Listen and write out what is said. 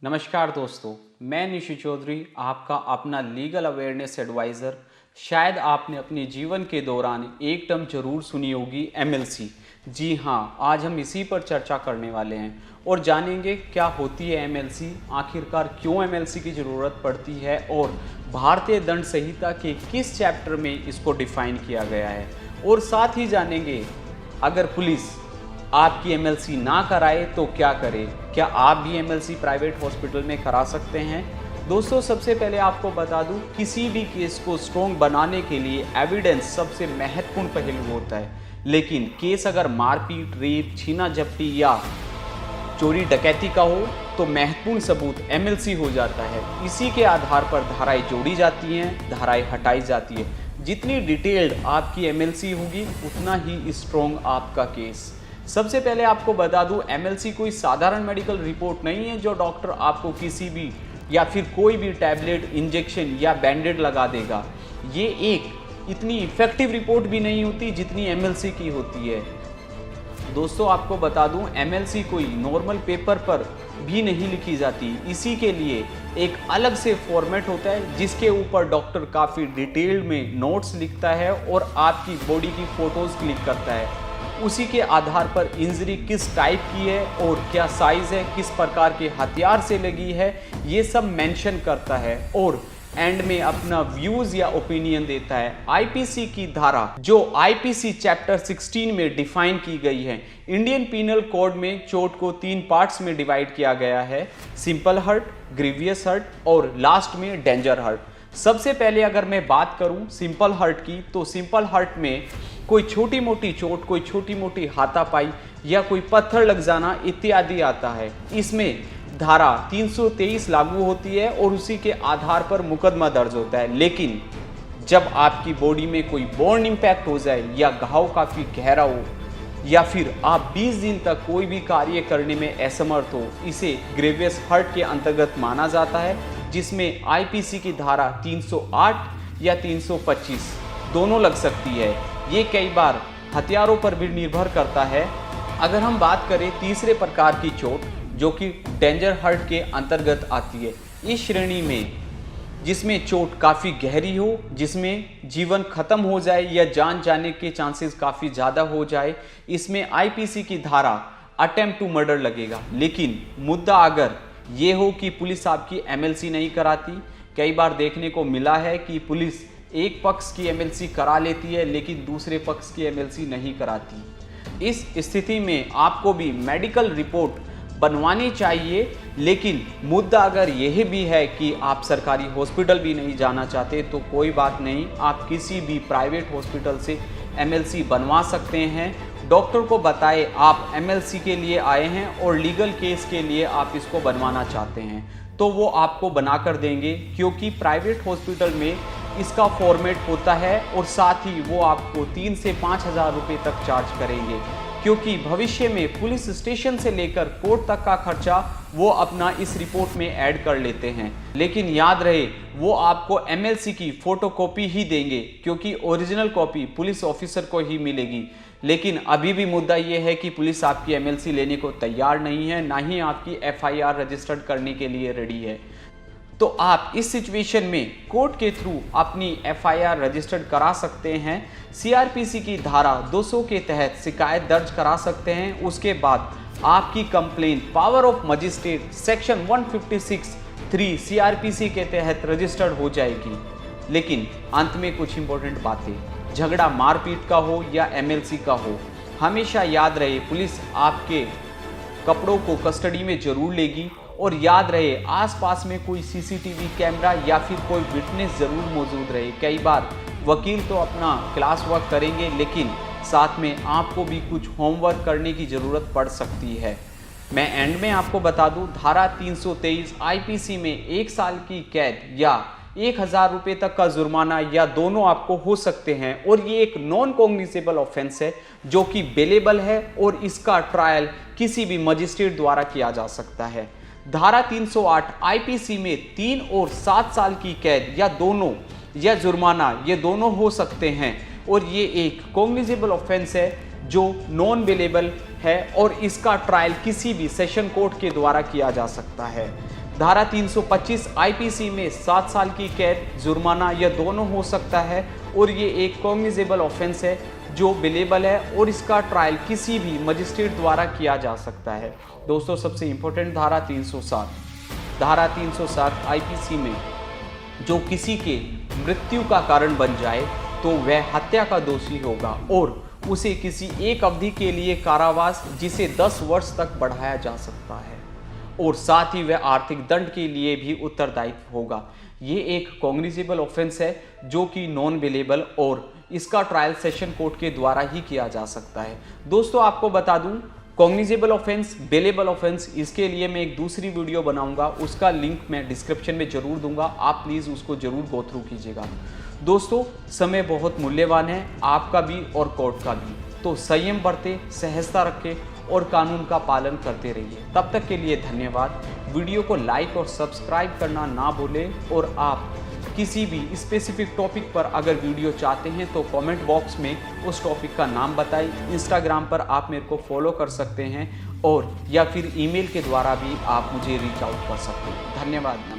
नमस्कार दोस्तों, मैं निशु चौधरी, आपका अपना लीगल अवेयरनेस एडवाइज़र। शायद आपने अपने जीवन के दौरान एक टर्म जरूर सुनी होगी, एमएलसी। जी हाँ, आज हम इसी पर चर्चा करने वाले हैं और जानेंगे क्या होती है एमएलसी, आखिरकार क्यों एमएलसी की ज़रूरत पड़ती है और भारतीय दंड संहिता के किस चैप्टर में इसको डिफ़ाइन किया गया है। और साथ ही जानेंगे अगर पुलिस आपकी एमएलसी ना कराए तो क्या करें, क्या आप भी एमएलसी प्राइवेट हॉस्पिटल में करा सकते हैं। दोस्तों, सबसे पहले आपको बता दूं, किसी भी केस को स्ट्रॉन्ग बनाने के लिए एविडेंस सबसे महत्वपूर्ण पहलू होता है, लेकिन केस अगर मारपीट, रेप, छीना झपटी या चोरी डकैती का हो तो महत्वपूर्ण सबूत एमएलसी हो जाता है। इसी के आधार पर धाराएं जोड़ी जाती हैं, धाराएं हटाई जाती है। जितनी डिटेल्ड आपकी एमएलसी होगी उतना ही स्ट्रॉन्ग आपका केस। सबसे पहले आपको बता दूं, एमएलसी कोई साधारण मेडिकल रिपोर्ट नहीं है जो डॉक्टर आपको किसी भी या फिर कोई भी टैबलेट, इंजेक्शन या बैंडेड लगा देगा। ये एक इतनी इफेक्टिव रिपोर्ट भी नहीं होती जितनी एमएलसी की होती है। दोस्तों, आपको बता दूं, एमएलसी कोई नॉर्मल पेपर पर भी नहीं लिखी जाती। इसी के लिए एक अलग से फॉर्मेट होता है जिसके ऊपर डॉक्टर काफ़ी डिटेल्ड में नोट्स लिखता है और आपकी बॉडी की फ़ोटोज़ क्लिक करता है। उसी के आधार पर इंजरी किस टाइप की है और क्या साइज़ है, किस प्रकार के हथियार से लगी है, ये सब मेंशन करता है और एंड में अपना व्यूज या ओपिनियन देता है। आईपीसी की धारा जो आईपीसी चैप्टर 16 में डिफाइन की गई है, इंडियन पीनल कोड में चोट को 3 पार्ट्स में डिवाइड किया गया है, सिंपल हर्ट, ग्रीवियस हर्ट और लास्ट में डेंजर हर्ट। सबसे पहले अगर मैं बात करूं सिंपल हर्ट की, तो सिंपल हर्ट में कोई छोटी मोटी चोट, कोई छोटी मोटी हाथापाई या कोई पत्थर लग जाना इत्यादि आता है। इसमें धारा 323 लागू होती है और उसी के आधार पर मुकदमा दर्ज होता है। लेकिन जब आपकी बॉडी में कोई बोर्न इंपैक्ट हो जाए या घाव काफ़ी गहरा हो या फिर आप 20 दिन तक कोई भी कार्य करने में असमर्थ हो, इसे ग्रेवियस हर्ट के अंतर्गत माना जाता है, जिसमें आईपीसी की धारा 308 या 325 दोनों लग सकती है। ये कई बार हथियारों पर भी निर्भर करता है। अगर हम बात करें तीसरे प्रकार की चोट जो कि डेंजर हर्ट के अंतर्गत आती है, इस श्रेणी में जिसमें चोट काफ़ी गहरी हो, जिसमें जीवन खत्म हो जाए या जान जाने के चांसेस काफ़ी ज़्यादा हो जाए, इसमें आईपीसी की धारा अटेम्प्ट टू मर्डर लगेगा। लेकिन मुद्दा अगर ये हो कि पुलिस आपकी एमएलसी नहीं कराती, कई बार देखने को मिला है कि पुलिस एक पक्ष की एमएलसी करा लेती है लेकिन दूसरे पक्ष की एमएलसी नहीं कराती। इस स्थिति में आपको भी मेडिकल रिपोर्ट बनवानी चाहिए। लेकिन मुद्दा अगर यह भी है कि आप सरकारी हॉस्पिटल भी नहीं जाना चाहते तो कोई बात नहीं, आप किसी भी प्राइवेट हॉस्पिटल से एमएलसी बनवा सकते हैं। डॉक्टर को बताए आप एमएलसी के लिए आए हैं और लीगल केस के लिए आप इसको बनवाना चाहते हैं तो वो आपको बनाकर देंगे, क्योंकि प्राइवेट हॉस्पिटल में इसका फॉर्मेट होता है और साथ ही वो आपको 3 से 5 हज़ार रुपये तक चार्ज करेंगे, क्योंकि भविष्य में पुलिस स्टेशन से लेकर कोर्ट तक का खर्चा वो अपना इस रिपोर्ट में ऐड कर लेते हैं। लेकिन याद रहे, वो आपको एमएलसी की फोटोकॉपी ही देंगे, क्योंकि ओरिजिनल कॉपी पुलिस ऑफिसर को ही मिलेगी। लेकिन अभी भी मुद्दा ये है कि पुलिस आपकी एमएलसी लेने को तैयार नहीं है, ना ही आपकी एफआईआर रजिस्टर्ड करने के लिए रेडी है। तो आप इस सिचुएशन में कोर्ट के थ्रू अपनी एफआईआर रजिस्टर्ड करा सकते हैं। सीआरपीसी की धारा 200 के तहत शिकायत दर्ज करा सकते हैं। उसके बाद आपकी complaint power of magistrate section 156(3) CrPC के तहत रजिस्टर्ड हो जाएगी। लेकिन अंत में कुछ इंपॉर्टेंट बातें, झगड़ा मारपीट का हो या एमएलसी का हो, हमेशा याद रहे पुलिस आपके कपड़ों को कस्टडी में जरूर लेगी। और याद रहे, आसपास में कोई सीसीटीवी कैमरा या फिर कोई विटनेस जरूर मौजूद रहे। कई बार वकील तो अपना क्लास वर्क करेंगे लेकिन साथ में आपको भी कुछ होमवर्क करने की ज़रूरत पड़ सकती है। मैं एंड में आपको बता दूं, धारा 323 आईपीसी में 1 साल की कैद या 1,000 रुपये तक का जुर्माना या दोनों आपको हो सकते हैं। और ये एक नॉन कॉग्निजेबल ऑफेंस है जो कि बेलेबल है और इसका ट्रायल किसी भी मजिस्ट्रेट द्वारा किया जा सकता है। धारा 308 आईपीसी में 3 और 7 साल की कैद या दोनों या जुर्माना, ये दोनों हो सकते हैं। और ये एक कॉग्निजेबल ऑफेंस है जो नॉन बेलेबल है और इसका ट्रायल किसी भी सेशन कोर्ट के द्वारा किया जा सकता है। धारा 325 आईपीसी में 7 साल की कैद, जुर्माना या दोनों हो सकता है और ये एक कॉग्निजेबल ऑफेंस है जो बेलेबल है और इसका ट्रायल किसी भी मजिस्ट्रेट द्वारा किया जा सकता है। दोस्तों, सबसे इंपॉर्टेंट धारा 307 आईपीसी में जो किसी के मृत्यु का कारण बन जाए तो वह हत्या का दोषी होगा और उसे किसी एक अवधि के लिए कारावास जिसे 10 वर्ष तक बढ़ाया जा सकता है और साथ ही वह आर्थिक दंड के लिए भी उत्तरदायित्व होगा। ये एक कॉग्निजेबल ऑफेंस है जो कि नॉन बेलेबल और इसका ट्रायल सेशन कोर्ट के द्वारा ही किया जा सकता है। दोस्तों, आपको बता दूं, कॉग्निजेबल ऑफेंस, बेलेबल ऑफेंस, इसके लिए मैं एक दूसरी वीडियो बनाऊंगा, उसका लिंक मैं डिस्क्रिप्शन में जरूर दूंगा, आप प्लीज़ उसको जरूर गो थ्रू कीजिएगा। दोस्तों, समय बहुत मूल्यवान है, आपका भी और कोर्ट का भी, तो संयम बरतें, सहजता रखें और कानून का पालन करते रहिए। तब तक के लिए धन्यवाद। वीडियो को लाइक और सब्सक्राइब करना ना भूलें और आप किसी भी स्पेसिफिक टॉपिक पर अगर वीडियो चाहते हैं तो कमेंट बॉक्स में उस टॉपिक का नाम बताएं। इंस्टाग्राम पर आप मेरे को फॉलो कर सकते हैं और या फिर ईमेल के द्वारा भी आप मुझे रीच आउट कर सकते हैं। धन्यवाद। नमस्कार।